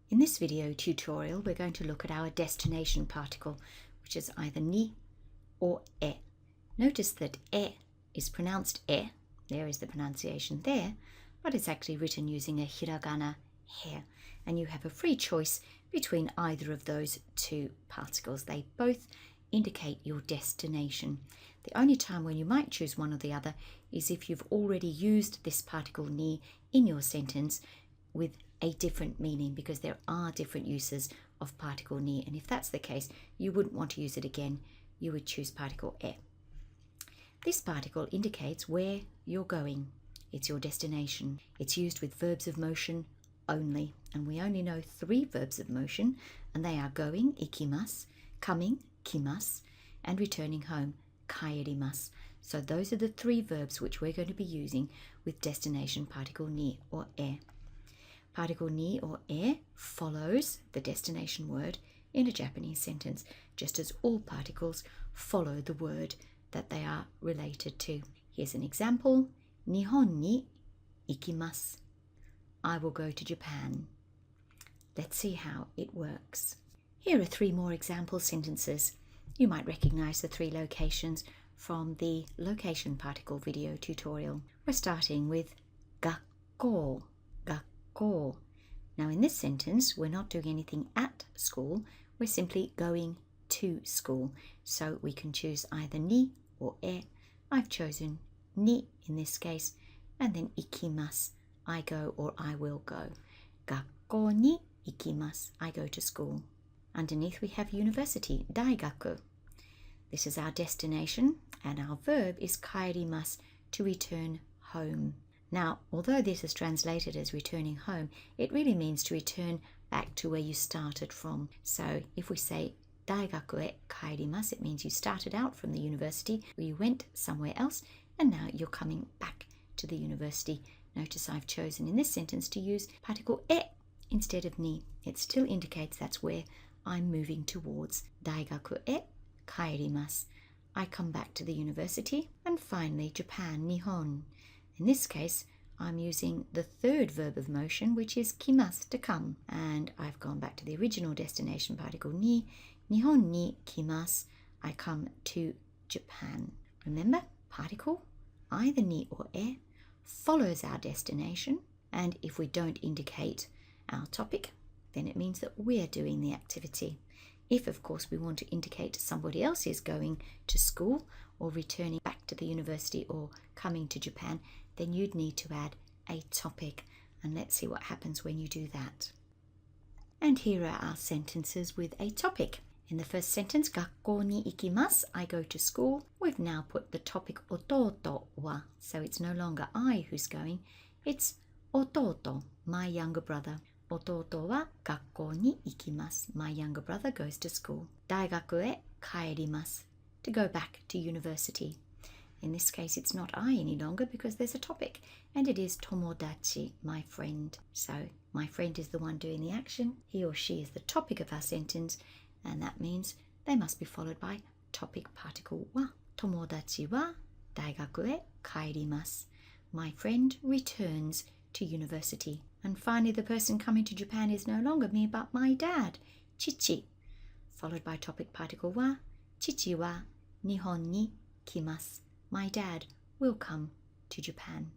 In this video tutorial, we're going to look at our destination particle, which is either ni or e. Notice that e is pronounced e, there is the pronunciation there, but it's actually written using a hiragana he, and you have a free choice between either of those two particles. They both indicate your destination. The only time when you might choose one or the other is if you've already used this particle ni in your sentence with a different meaning, because there are different uses of particle ni, and if that's the case, you wouldn't want to use it again. You would choose particle e. This particle indicates where you're going. It's your destination. It's used with verbs of motion only, and we only know 3 verbs of motion, and they are going, ikimasu, coming, kimasu, and returning home, kaerimasu. So those are the 3 verbs which we're going to be using with destination particle ni or e. Particle ni or e follows the destination word in a Japanese sentence, just as all particles follow the word that they are related to. Here's an example. Nihon ni ikimasu. I will go to Japan. Let's see how it works. Here are 3 more example sentences. You might recognize the 3 locations from the location particle video tutorial. We're starting with gakko. Gakko. Now in this sentence, we're not doing anything at school. We're simply going to school. So we can choose either ni or e. I've chosen ni in this case, and then ikimasu. I go or I will go. Gakko ni ikimasu. I go to school. Underneath we have university, daigaku. This is our destination, and our verb is kaerimasu, to return home. Now, although this is translated as returning home, it really means to return back to where you started from. So if we say daigaku e kaerimasu, it means you started out from the university, or you went somewhere else, and now you're coming back to the university. Notice I've chosen in this sentence to use particle e instead of ni. It still indicates that's where I'm moving towards. Daigaku e kaerimasu. I come back to the university. And finally, Japan, nihon. In this case, I'm using the 3rd verb of motion, which is kimasu, to come. And I've gone back to the original destination particle ni. Nihon ni kimasu. I come to Japan. Remember, particle, either ni or e, follows our destination. And if we don't indicate our topic, then it means that we're doing the activity. If, of course, we want to indicate somebody else is going to school or returning back to the university or coming to Japan, then you'd need to add a topic. And let's see what happens when you do that. And here are our sentences with a topic. In the first sentence, gakko ni ikimasu, I go to school. We've now put the topic ototo wa, so it's no longer I who's going, it's ototo, my younger brother. Ototo wa gakko ni ikimasu. My younger brother goes to school. Daigaku e kaerimasu. To go back to university. In this case, it's not I any longer because there's a topic, and it is tomodachi, my friend. So my friend is the one doing the action. He or she is the topic of our sentence, and that means they must be followed by topic particle wa. Tomodachi wa daigaku e kaerimasu. My friend returns to university. And finally, the person coming to Japan is no longer me, but my dad, chichi, followed by topic particle wa. Chichi wa nihon ni kimasu. My dad will come to Japan.